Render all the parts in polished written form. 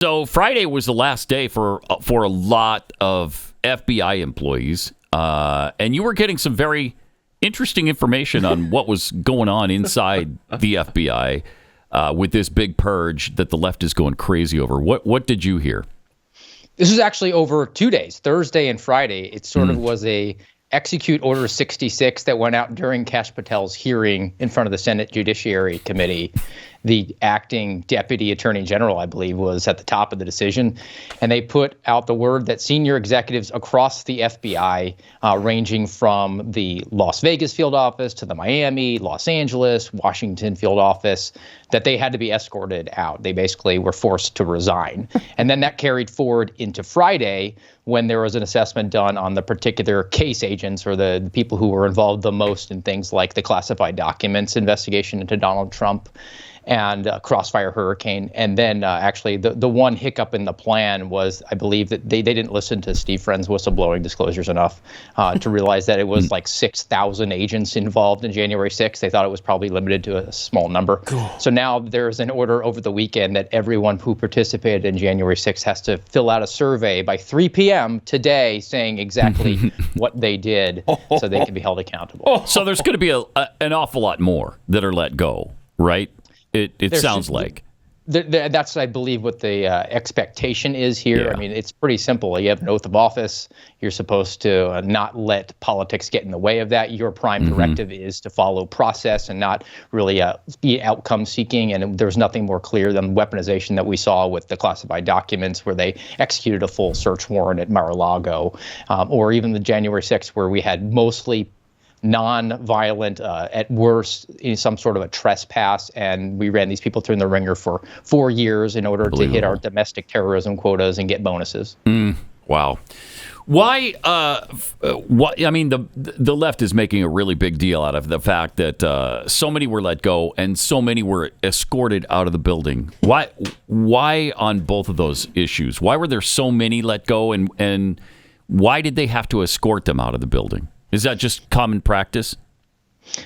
So Friday was the last day for a lot of FBI employees, and you were getting some very interesting information on what was going on inside the FBI with this big purge that the left is going crazy over. What did you hear? This was actually over 2 days, Thursday and Friday. It sort of was a execute order 66 that went out during Kash Patel's hearing in front of the Senate Judiciary Committee. The acting deputy attorney general, I believe, was at the top of the decision. And they put out the word that senior executives across the FBI, ranging from the Las Vegas field office to the Miami, Los Angeles, Washington field office, that they had to be escorted out. They basically were forced to resign. And then that carried forward into Friday when there was an assessment done on the particular case agents or the people who were involved the most in things like the classified documents investigation into Donald Trump and Crossfire Hurricane. And then actually the one hiccup in the plan was, I believe, that they didn't listen to Steve Friend's whistleblowing disclosures enough to realize that it was like 6,000 agents involved in January 6th. They thought it was probably limited to a small number. Cool. So now there's an order over the weekend that everyone who participated in January 6th has to fill out a survey by 3 p.m. today saying exactly what they did so they can be held accountable. So there's going to be an awful lot more that are let go, right? It sounds like. That's, I believe, what the expectation is here. Yeah. I mean, it's pretty simple. You have an oath of office. You're supposed to not let politics get in the way of that. Your prime directive is to follow process and not really be outcome seeking. And there's nothing more clear than weaponization that we saw with the classified documents where they executed a full search warrant at Mar-a-Lago, or even the January 6th where we had mostly non-violent, at worst, some sort of a trespass, and we ran these people through the ringer for 4 years in order to hit our domestic terrorism quotas and get bonuses. Wow. Why? I mean, the left is making a really big deal out of the fact that so many were let go and so many were escorted out of the building. Why on both of those issues? Why were there so many let go, and why did they have to escort them out of the building? Is that just common practice?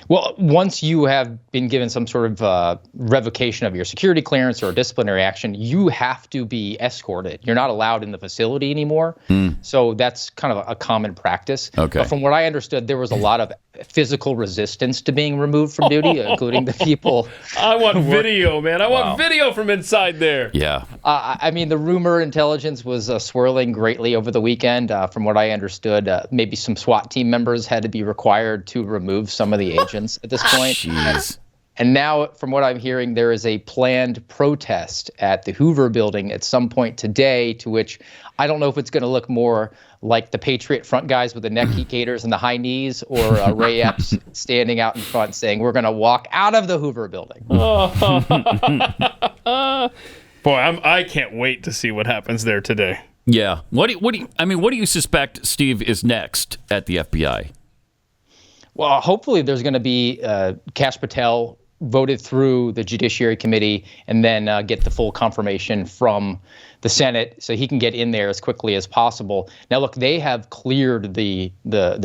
Well, once you have been given some sort of revocation of your security clearance or disciplinary action, you have to be escorted. You're not allowed in the facility anymore. So that's kind of a common practice. Okay. But from what I understood, there was a lot of physical resistance to being removed from duty, including the people. I want video, man. I want video from inside there. Yeah. I mean, the rumor intelligence was swirling greatly over the weekend. From what I understood, maybe some SWAT team members had to be required to remove some of the agents at this point. Jeez. And now, from what I'm hearing, there is a planned protest at the Hoover building at some point today, to which I don't know if it's going to look more like the Patriot Front guys with the neck gaiters and the high knees, or Ray Epps standing out in front saying, "We're going to walk out of the Hoover building." Boy, I can't wait to see what happens there today. Yeah. What do you suspect, Steve, is next at the FBI? Well, hopefully there's going to be Kash Patel voted through the Judiciary Committee and then get the full confirmation from the Senate so he can get in there as quickly as possible. Now, look, they have cleared the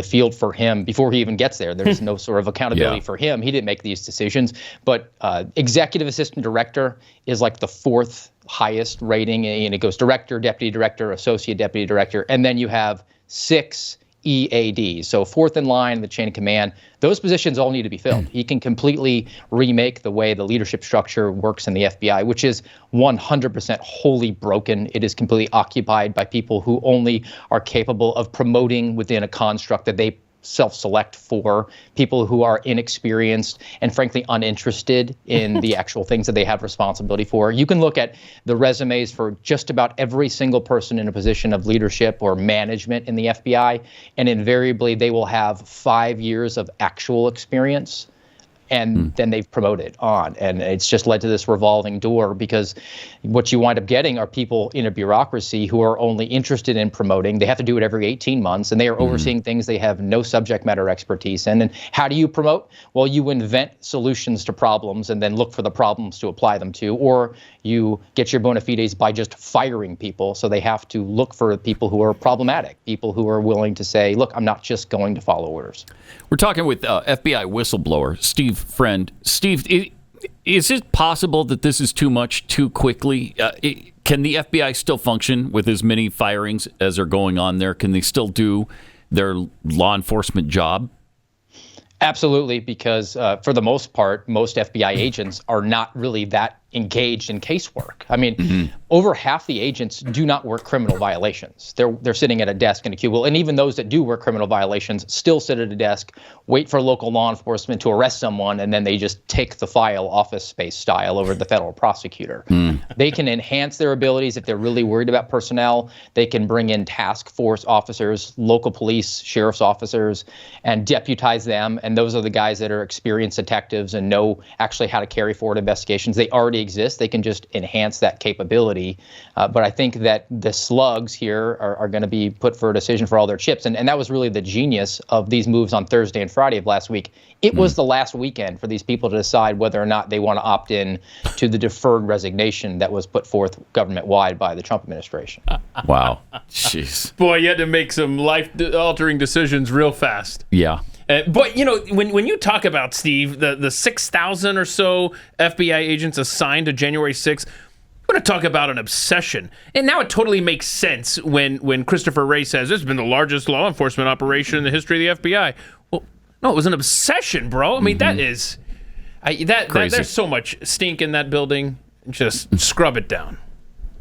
field for him before he even gets there. There's no sort of accountability for him. He didn't make these decisions. But executive assistant director is like the fourth highest rating, and it goes director, deputy director, associate deputy director, and then you have 6 EADs. So fourth in line in the chain of command. Those positions all need to be filled. He can completely remake the way the leadership structure works in the FBI, which is 100% wholly broken. It is completely occupied by people who only are capable of promoting within a construct that they self-select for, people who are inexperienced and frankly uninterested in the actual things that they have responsibility for. You can look at the resumes for just about every single person in a position of leadership or management in the FBI, and invariably they will have 5 years of actual experience, and then they've promoted on. And it's just led to this revolving door, because what you wind up getting are people in a bureaucracy who are only interested in promoting. They have to do it every 18 months, and they are overseeing things they have no subject matter expertise in. And how do you promote? Well, you invent solutions to problems and then look for the problems to apply them to, or you get your bona fides by just firing people. So they have to look for people who are problematic, people who are willing to say, look, I'm not just going to follow orders. We're talking with FBI whistleblower Steve Friend. Steve, is it possible that this is too much too quickly? Can the FBI still function with as many firings as are going on there? Can they still do their law enforcement job? Absolutely, because for the most part, most FBI agents are not really that engaged in casework. I mean, over half the agents do not work criminal violations. They're sitting at a desk in a cubicle, and even those that do work criminal violations still sit at a desk, wait for local law enforcement to arrest someone, and then they just take the file office space style over to the federal prosecutor. They can enhance their abilities if they're really worried about personnel. They can bring in task force officers, local police, sheriff's officers, and deputize them. And those are the guys that are experienced detectives and know actually how to carry forward investigations. They already exist. They can just enhance that capability. But I think that the slugs here are going to be put for a decision for all their chips. And that was really the genius of these moves on Thursday and Friday of last week. It was the last weekend for these people to decide whether or not they want to opt in to the deferred resignation that was put forth government-wide by the Trump administration. Wow. Jeez. Boy, you had to make some life-altering decisions real fast. Yeah. But, you know, when you talk about, Steve, the 6,000 or so FBI agents assigned to January 6th, we're going to talk about an obsession. And now it totally makes sense when Christopher Wray says this has been the largest law enforcement operation in the history of the FBI. Well, no, it was an obsession, bro. I mean, that is... there's so much stink in that building. Just scrub it down.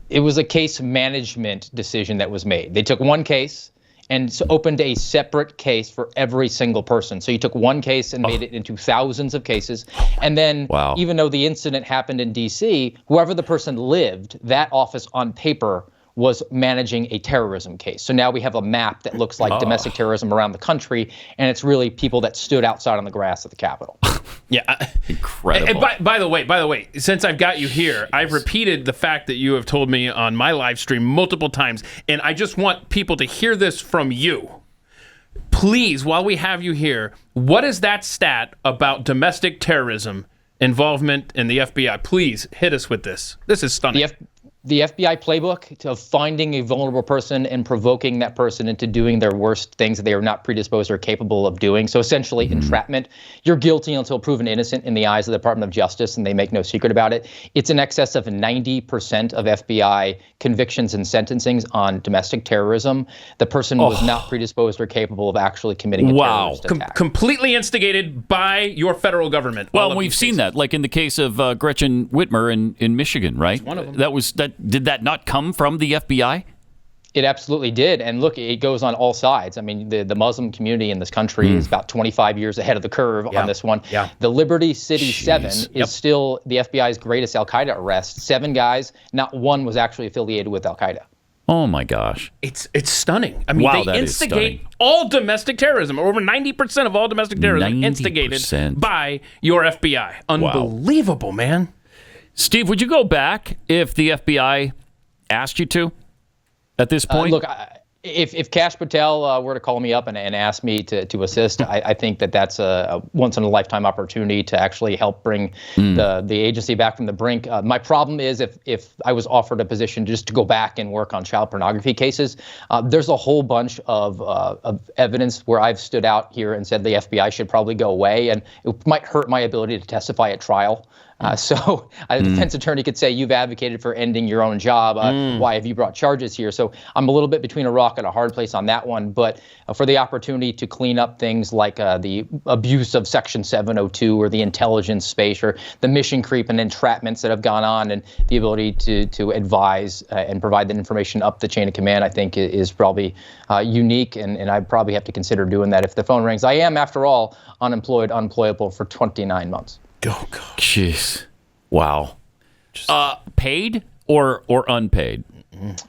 It was a case management decision that was made. They took one case and opened a separate case for every single person. So you took one case and made it into thousands of cases. And then even though the incident happened in D.C., whoever the person lived, that office on paper was managing a terrorism case. So now we have a map that looks like domestic terrorism around the country, and it's really people that stood outside on the grass at the Capitol. Yeah. Incredible. And by the way, since I've got you here, I've repeated the fact that you have told me on my live stream multiple times, and I just want people to hear this from you. Please, while we have you here, what is that stat about domestic terrorism involvement in the FBI? Please hit us with this. This is stunning. The FBI playbook of finding a vulnerable person and provoking that person into doing their worst things that they are not predisposed or capable of doing. So essentially entrapment. You're guilty until proven innocent in the eyes of the Department of Justice, and they make no secret about it. It's in excess of 90% of FBI convictions and sentencings on domestic terrorism. The person was not predisposed or capable of actually committing a terrorist attack. Completely instigated by your federal government. Well, we've seen that, like in the case of Gretchen Whitmer in Michigan, right? One of them. Did that not come from the FBI? It absolutely did. And look, it goes on all sides. I mean, the Muslim community in this country is about 25 years ahead of the curve on this one. Yeah. The Liberty City 7 is still the FBI's greatest al-Qaeda arrest. 7 guys, not one was actually affiliated with al-Qaeda. Oh, my gosh. It's stunning. I mean, they instigate all domestic terrorism. Over 90% of all domestic terrorism instigated by your FBI. Unbelievable, man. Steve, would you go back if the FBI asked you to at this point? Look, if Kash Patel were to call me up and ask me to assist, I think that's a once-in-a-lifetime opportunity to actually help bring the agency back from the brink. My problem is if I was offered a position just to go back and work on child pornography cases, there's a whole bunch of evidence where I've stood out here and said the FBI should probably go away, and it might hurt my ability to testify at trial. So a defense attorney could say, you've advocated for ending your own job. Why have you brought charges here? So I'm a little bit between a rock and a hard place on that one. But for the opportunity to clean up things like the abuse of Section 702 or the intelligence space or the mission creep and entrapments that have gone on and the ability to advise and provide that information up the chain of command, I think is probably unique. And I probably have to consider doing that if the phone rings. I am, after all, unemployable for 29 months. Oh, God. Jeez. Wow. Paid or unpaid?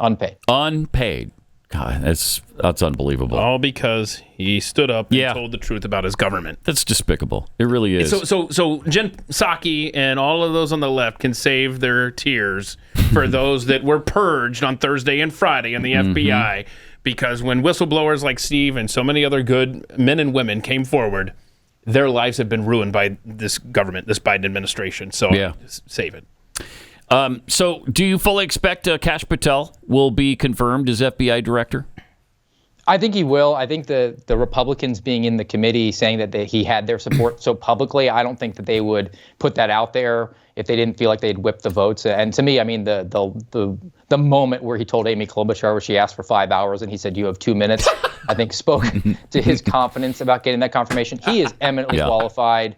Unpaid. Unpaid. God, that's unbelievable. All because he stood up and told the truth about his government. That's despicable. It really is. So Jen Psaki and all of those on the left can save their tears for those that were purged on Thursday and Friday in the FBI, because when whistleblowers like Steve and so many other good men and women came forward, their lives have been ruined by this government, this Biden administration. So save it. So do you fully expect Kash Patel will be confirmed as FBI director? I think he will. I think the Republicans being in the committee saying that he had their support so publicly, I don't think that they would put that out there if they didn't feel like they'd whipped the votes. And to me, I mean, the moment where he told Amy Klobuchar, where she asked for 5 hours and he said, "You have 2 minutes," I think spoke to his confidence about getting that confirmation. He is eminently qualified,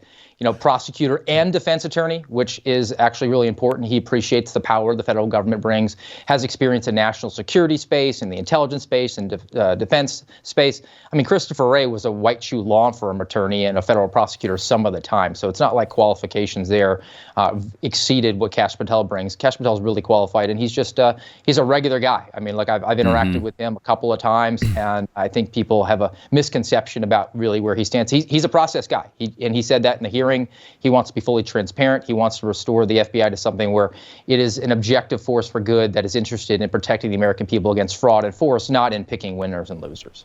prosecutor and defense attorney, which is actually really important. He appreciates the power the federal government brings, has experience in national security space, in the intelligence space, and defense space. I mean, Christopher Wray was a white shoe law firm attorney and a federal prosecutor some of the time. So it's not like qualifications there exceeded what Kash Patel brings. Kash Patel is really qualified, and he's just he's a regular guy. I mean, like I've interacted with him a couple of times, and I think people have a misconception about really where he stands. He's a process guy, and he said that in the hearing. He wants to be fully transparent. He wants to restore the FBI to something where it is an objective force for good that is interested in protecting the American people against fraud and force, not in picking winners and losers.